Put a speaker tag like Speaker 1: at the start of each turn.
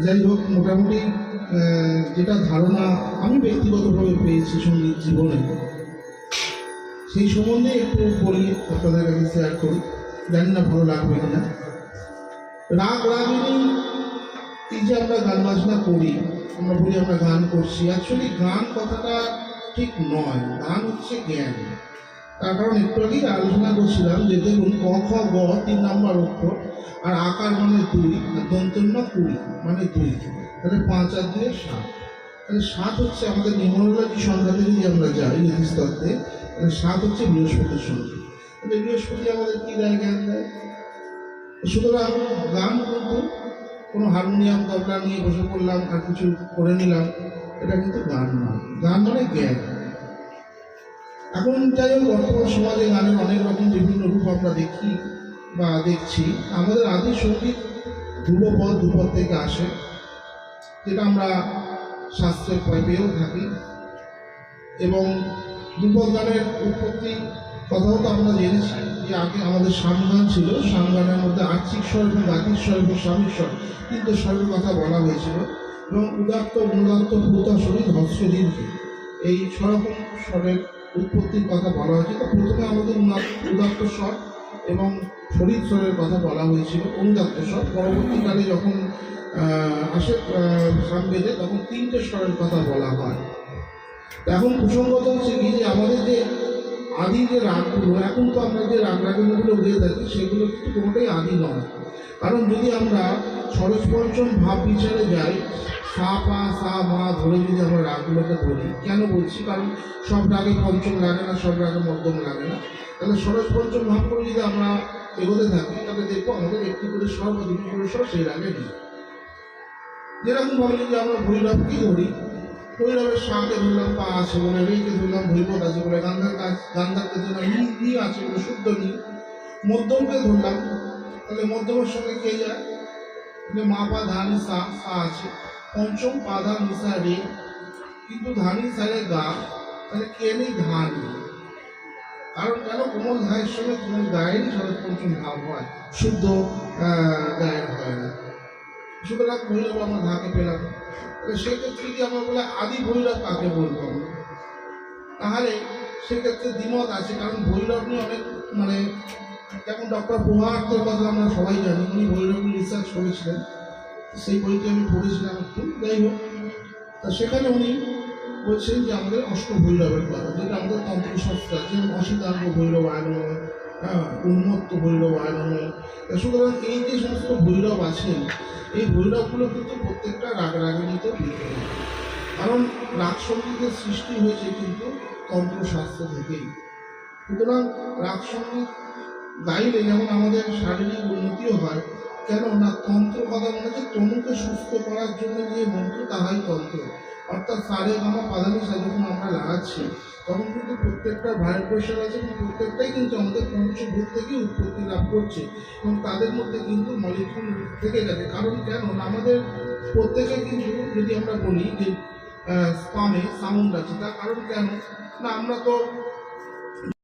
Speaker 1: যাই হোক, মোটামুটি যেটা ধারণা আমি ব্যক্তিগতভাবে পেয়েছি সঙ্গীত জীবনে, সেই সম্বন্ধে একটু বলি, আপনাদের কাছে শেয়ার করি। জানি না ভালো লাগবে কিনা। রাগ রাগিনী, এই যে আমরা গান বাজনা করি, আমরা বলি আমরা গান করছি, অ্যাকচুয়ালি গান কথাটা ঠিক নয়। গান হচ্ছে জ্ঞান। তার কারণ একটু আগেই আলোচনা করছিলাম যে দেখুন, ক খ গ 3 নম্বর অক্ষর, আর আকার মানে 2, আর দন্তন্য 20 মানে 2, তাহলে 5 আর 2 7। তাহলে 7 হচ্ছে আমাদের নিউমোরোলজি সংখ্যাতে যদি আমরা যাই জ্যোতিষতত্ত্বে, তাহলে 7 হচ্ছে বৃহস্পতির সংখ্যা। তাহলে বৃহস্পতি আমাদের কি দেয়? জ্ঞান দেয়। সুতরাং গান কিন্তু কোনো হারমোনিয়াম তবলা নিয়ে বসে পড়লাম আর কিছু করে নিলাম, এটা কিন্তু গান নয়। গান মানে জ্ঞান। এখন যাই হোক, বর্তমান সমাজে গানের অনেক রকম বিভিন্ন রূপ আমরা দেখি বা দেখছি। আমাদের আদি সঙ্গীত ধ্রুবপদ, ধ্রুপদ থেকে আসে, যেটা আমরা শাস্ত্রের পেয়েও থাকি। এবং ধ্রুপদ গানের উৎপত্তি কথাও তো আমরা জেনেছি যে আগে আমাদের সামগান ছিল। সামগানের মধ্যে আর্চিক স্বর এবং গাতিক স্বর এবং স্বামীর স্বর 3টে স্বরের কথা বলা হয়েছিল। এবং উদাত্ত, অনুদাত্ত, ভূতা, শরীর, হস্য, দীর্ঘ, এই ছরকম স্বরের উৎপত্তির কথা বলা হয়েছে। তো প্রথমে আমাদের উদাত্ত স্বর এবং শরীর স্বরের কথা বলা হয়েছিল, অনুদাত্ত স্বর। পরবর্তীকালে যখন আসে সামবেদে, তখন 3টে স্বরের কথা বলা হয়। এখন প্রসঙ্গত হচ্ছে কি, যে আমাদের যে আদি যে রাগগুলো, এখন তো আমরা যে রাগগুলো গিয়ে থাকি, সেগুলো কিন্তু কোনোটাই আদি নয়। কারণ যদি আমরা ষড়শ পঞ্চম ভাব বিচারে যাই, সা পা সা মা ধরে যদি আমরা রাগগুলোকে ধরি, কেন বলছি? কারণ সব রাগে পঞ্চম লাগে না, সব রাগে মধ্যম লাগে না। তাহলে ষড়শ পঞ্চম ভাব করে যদি আমরা এগোতে থাকি, তাহলে দেখবো আমাদের একটি করে স্বর বা দুটি করে স্বর সেই রাগে নেই। যেরকম ভাবে যদি আমরা ভৈরবকে ধরি, ভৈরবের সাকে ধরলাম পা আছে বলে, রেকে ধরলাম ভৈরব আছে বলে, গান্ধারকে ধরলাম নি আছে বলে শুদ্ধ নি। মধ্যমকে ধরলাম, তাহলে মধ্যমের সঙ্গে কে যায়? মা পা ধানি সা, সা আছে। পঞ্চম পা ধা নিসা রে, কিন্তু ধানি সারে গা, তাহলে কে নেই? ধান। কারণ কেন? কোমল ধায়ের সঙ্গে কোমল গায়েরই ষড়শ পঞ্চম ভাব হয়, শুদ্ধ গায়ের হয় না। সুতরাং ভৈরব আমরা ধাকে পেলাম। তাহলে সেক্ষেত্রে কি আমরা বলে আদি ভৈরব কাকে বলবো আমরা? তাহলে সেক্ষেত্রে দ্বিমত আছে। কারণ ভৈরব নিয়ে অনেক যেমন ডক্টর প্রভাতের কথা আমরা সবাই জানি, উনি ভৈরব নিয়ে রিসার্চ করেছিলেন। সেই বইটি আমি পড়েছিলাম একটু। যাই হোক, তা সেখানে উনি বলছেন যে আমাদের অষ্টভৈরবের কথা, যেটা আমাদের তন্ত্রশাস্ত্র আছে, যেমন অসিতাঙ্গ ভৈরব আয়নময়, উন্মত্ত ভৈরব আয়নময়। সুতরাং এই যে সমস্ত ভৈরব আছেন, এই ভৈরবগুলো কিন্তু প্রত্যেকটা রাগরাগিনীতে বিদ্যমান। কারণ রাগ সঙ্গীতের সৃষ্টি হয়েছে কিন্তু তন্ত্রশাস্ত্র থেকেই। সুতরাং রাগ সঙ্গীত গাইলে যেমন আমাদের শারীরিক উন্নতিও হয়। কেন না? তন্ত্র কথা মনে হচ্ছে তনুকে সুস্থ করার জন্য যে মন্ত্র, তাহাই তন্ত্র। অর্থাৎ সারে গামা পাদানিসা যখন আমরা লাগাচ্ছি তখন কিন্তু প্রত্যেকটা ভাইব্রেশন আছে এবং প্রত্যেকটাই কিন্তু আমাদের পঞ্চভূত থেকে উৎপত্তি লাভ করছে এবং তাদের মধ্যে কিন্তু মলিকুল থেকে গেছে। কারণ কেন না আমাদের প্রত্যেকে কিন্তু যদি আমরা বলি যে স্পামে সাউন্ড আছে, তার কারণ কেন না আমরা তো